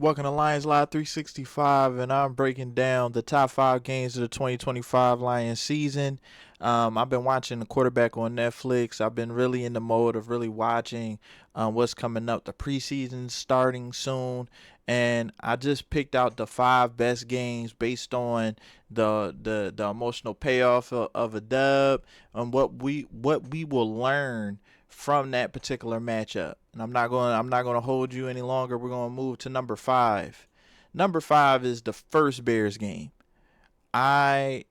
Welcome to Lions Live 365, and I'm breaking down the top five games of the 2025 Lions season. I've been watching the quarterback on Netflix. I've been really in the mode of really watching what's coming up. The preseason starting soon, and I just picked out the five best games based on the emotional payoff of a dub and what we will learn from that particular matchup. And I'm not going to hold you any longer. We're going to move to number 5. Number 5 is the first Bears game. I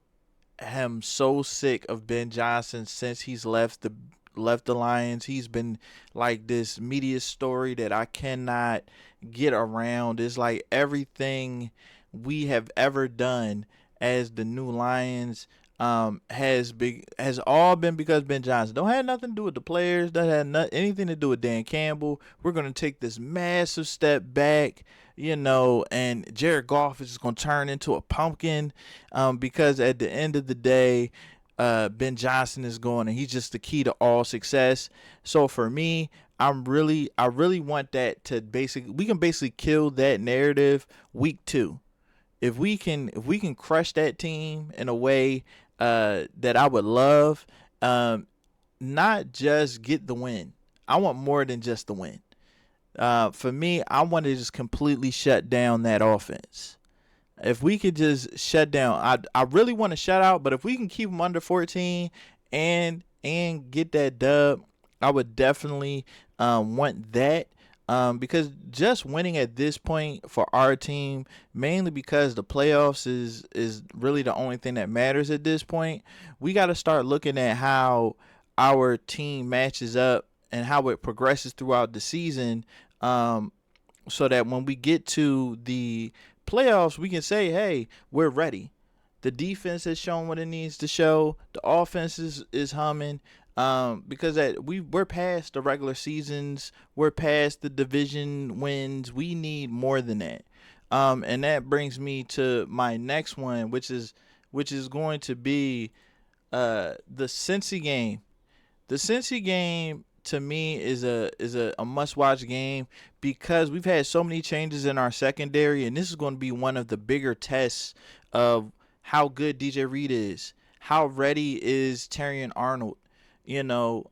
am so sick of Ben Johnson since he's left the Lions. He's been like this media story that I cannot get around. It's like everything we have ever done as the new Lions has all been because Ben Johnson. Don't have nothing to do with the players. Don't have anything to do with Dan Campbell. We're gonna take this massive step back, and Jared Goff is just gonna turn into a pumpkin, because at the end of the day, Ben Johnson is going, and he's just the key to all success. So for me, I really want that to we can basically kill that narrative week 2. If we can crush that team in a way that I would love, not just get the win. I want more than just the win. For me, I want to just completely shut down that offense. If we could just shut down, I really want to shut out. But if we can keep them under 14 and get that dub, I would definitely want that. Because just winning at this point for our team, mainly because the playoffs is really the only thing that matters at this point. We got to start looking at how our team matches up and how it progresses throughout the season, so that when we get to the playoffs, we can say, hey, we're ready. The defense has shown what it needs to show. The offense is humming. Because we're past the regular seasons, we're past the division wins. We need more than that. And that brings me to my next one, which is going to be the Cincy game. The Cincy game to me is a must watch game because we've had so many changes in our secondary, and this is going to be one of the bigger tests of how good DJ Reed is. How ready is Terrion Arnold? You know,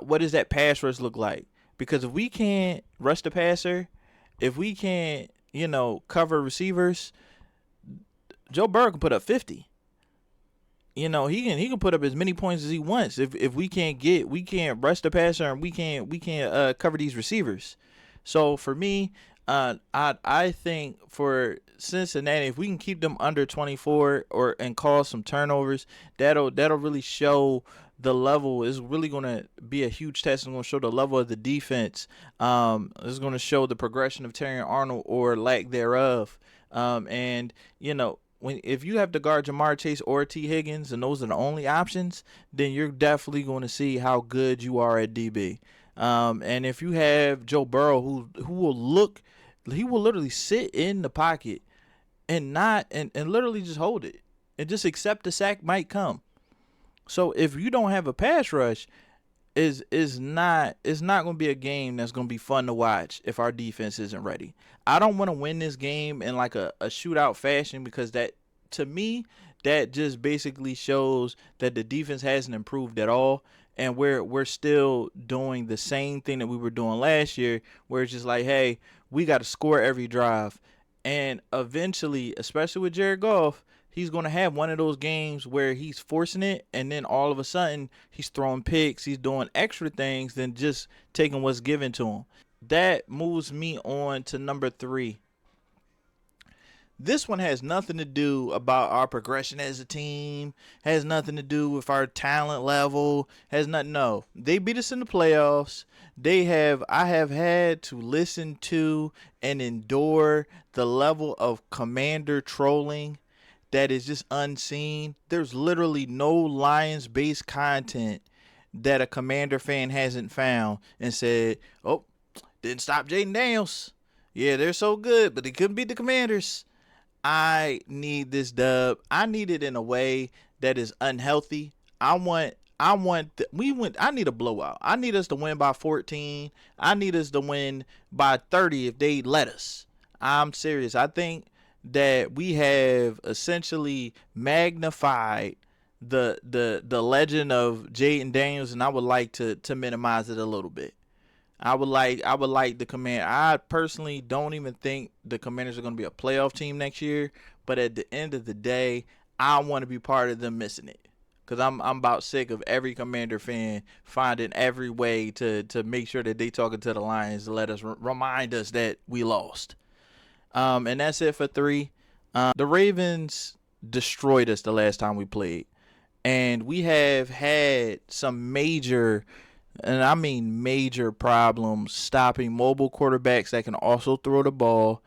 what does that pass rush look like? Because if we can't rush the passer, if we can't, cover receivers, Joe Burrow can put up 50. He can put up as many points as he wants if we can't rush the passer and we can't cover these receivers. So for me, I think for Cincinnati, if we can keep them under 24 and cause some turnovers, that'll really show the level. Is really going to be a huge test. It's going to show the level of the defense. It's going to show the progression of Terrion Arnold or lack thereof. And if you have to guard Jamar Chase or T. Higgins, and those are the only options, then you're definitely going to see how good you are at DB. And if you have Joe Burrow, who he will literally sit in the pocket and literally just hold it and just accept the sack might come. So if you don't have a pass rush, is not it's not going to be a game that's going to be fun to watch if our defense isn't ready. I don't want to win this game in like a shootout fashion, because that, to me, that just basically shows that the defense hasn't improved at all, and we're still doing the same thing that we were doing last year, where it's just like, hey, we got to score every drive. And eventually, especially with Jared Goff, he's going to have one of those games where he's forcing it, and then all of a sudden he's throwing picks, he's doing extra things than just taking what's given to him. That moves me on to number 3. This one has nothing to do about our progression as a team, has nothing to do with our talent level, has nothing. No, they beat us in the playoffs. I have had to listen to and endure the level of commander trolling that is just unseen. There's literally no Lions based content that a Commander fan hasn't found and said, oh, didn't stop Jaden Daniels. Yeah, they're so good, but they couldn't beat the Commanders. I need this dub. I need it in a way that is unhealthy. I need a blowout. I need us to win by 14. I need us to win by 30 if they let us. I'm serious. I think that we have essentially magnified the legend of Jaden Daniels, and I would like to minimize it a little bit. I would like the command. I personally don't even think the Commanders are going to be a playoff team next year. But at the end of the day, I want to be part of them missing it. Cause I'm about sick of every Commander fan finding every way to make sure that they talking to the Lions to let us remind us that we lost. And that's it for three. The Ravens destroyed us the last time we played, and we have had some major, and I mean major problems stopping mobile quarterbacks that can also throw the ball.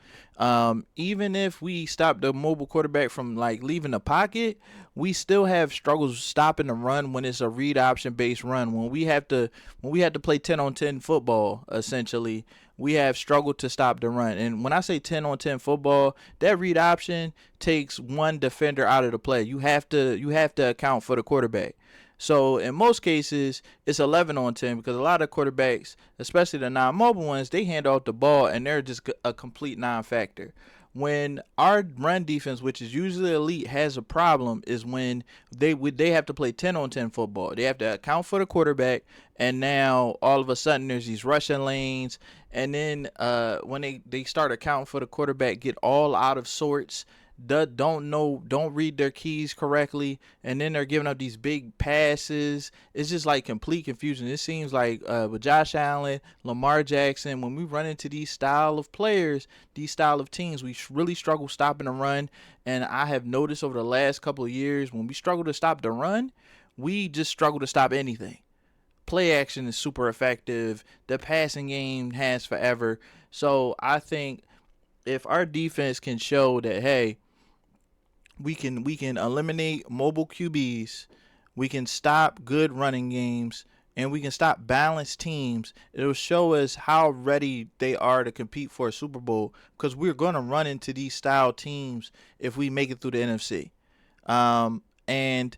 Even if we stop the mobile quarterback from like leaving the pocket, we still have struggles stopping the run when it's a read option based run. When we have to play 10-on-10 football, essentially, we have struggled to stop the run. And when I say 10-on-10 football, that read option takes one defender out of the play. You have to account for the quarterback. So in most cases, it's 11-on-10 because a lot of quarterbacks, especially the non-mobile ones, they hand off the ball and they're just a complete non-factor. When our run defense, which is usually elite, has a problem is when they have to play 10-on-10 football. They have to account for the quarterback, and now all of a sudden there's these rushing lanes, and then when they start accounting for the quarterback, get all out of sorts, don't read their keys correctly, and then they're giving up these big passes. It's just like complete confusion. It seems like with Josh Allen, Lamar Jackson, when we run into these style of players, these style of teams, we really struggle stopping the run. And I have noticed over the last couple of years, when we struggle to stop the run, we just struggle to stop anything. Play action is super effective. The passing game has forever. So I think if our defense can show that, hey, we can eliminate mobile QBs, we can stop good running games, and we can stop balanced teams. It'll show us how ready they are to compete for a Super Bowl because we're going to run into these style teams if we make it through the NFC. And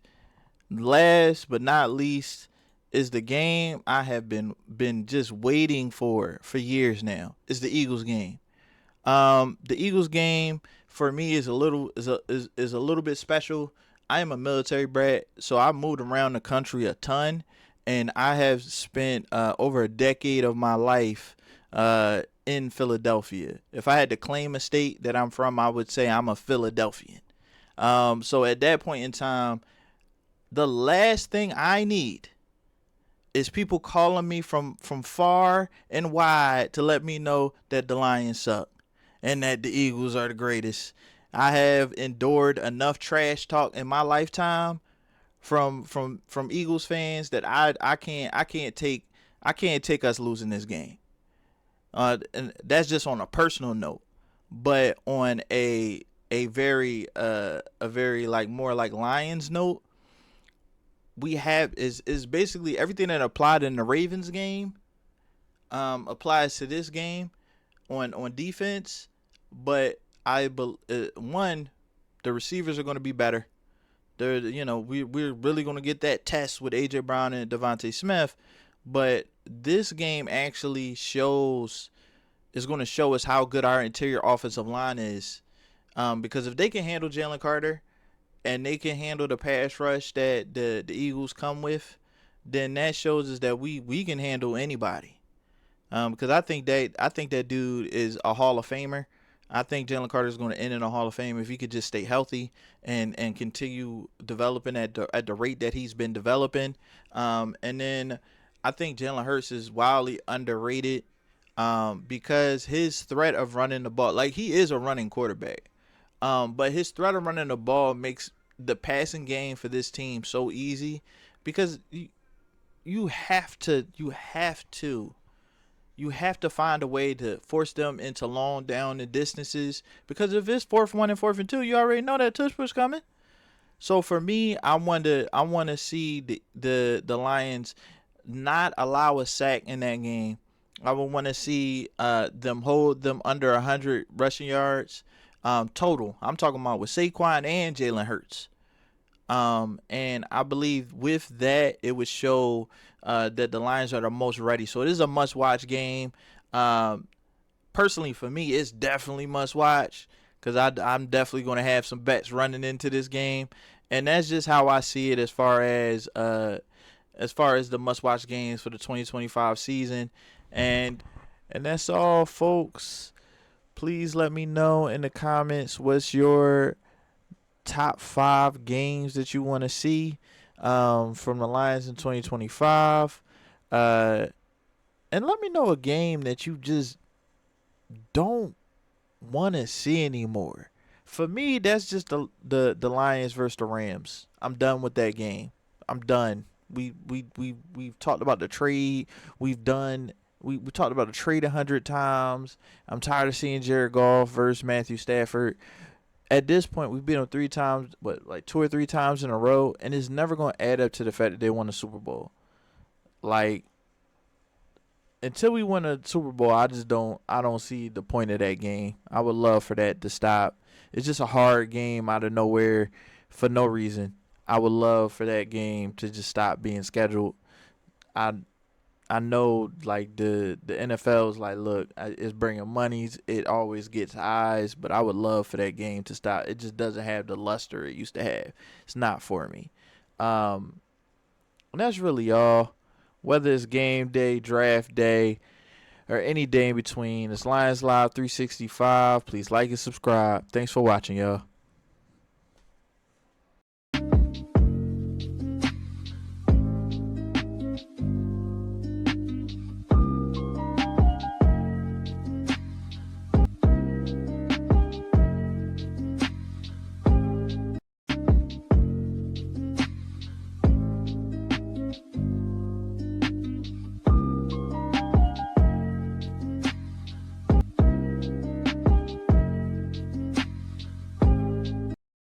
last but not least is the game I have been just waiting for years now. Is the Eagles game. The Eagles game for me is a little bit special. I am a military brat, so I moved around the country a ton, and I have spent over a decade of my life in Philadelphia. If I had to claim a state that I'm from, I would say I'm a Philadelphian. So at that point in time, the last thing I need is people calling me from far and wide to let me know that the Lions suck and that the Eagles are the greatest. I have endured enough trash talk in my lifetime from Eagles fans that I can't take us losing this game. And that's just on a personal note, but on a very like more like Lions note, we have is basically everything that applied in the Ravens game applies to this game on defense, but one, the receivers are going to be better. We're really going to get that test with AJ Brown and Devontae Smith, but this game actually is going to show us how good our interior offensive line is. Because if they can handle Jalen Carter and they can handle the pass rush that the Eagles come with, then that shows us that we can handle anybody. Because I think that dude is a Hall of Famer. I think Jalen Carter is going to end in a Hall of Fame if he could just stay healthy and continue developing at the rate that he's been developing. And then I think Jalen Hurts is wildly underrated because his threat of running the ball, like he is a running quarterback, but his threat of running the ball makes the passing game for this team so easy because you have to find a way to force them into long down the distances because if it's 4th 1 and 4th 2, you already know that tush push coming. So for me, I want to see the Lions not allow a sack in that game. I would want to see them hold them under 100 rushing yards total. I'm talking about with Saquon and Jalen Hurts. And I believe with that, it would show that the Lions are the most ready. So it is a must-watch game. personally for me, it's definitely must watch because I'm definitely going to have some bets running into this game, and that's just how I see it as far as the must watch games for the 2025 season, and that's all, folks. Please let me know in the comments what's your top 5 games that you want to see from the Lions in 2025. Uh, and let me know a game that you just don't want to see anymore. For me, that's just the Lions versus the Rams. I'm done with that game. I'm done. We've talked about the trade. We talked about the trade 100 times. I'm tired of seeing Jared Goff versus Matthew Stafford. At this point, we've beat them 3 times, like 2 or 3 times in a row, and it's never going to add up to the fact that they won the Super Bowl. Like, until we win a Super Bowl, I don't see the point of that game. I would love for that to stop. It's just a hard game out of nowhere for no reason. I would love for that game to just stop being scheduled. I I know like the NFL is like, look, it's bringing monies. It always gets eyes, but I would love for that game to stop. It just doesn't have the luster it used to have. It's not for me. And that's really all. Whether it's game day, draft day, or any day in between, it's Lions Live 365. Please like and subscribe. Thanks for watching, y'all.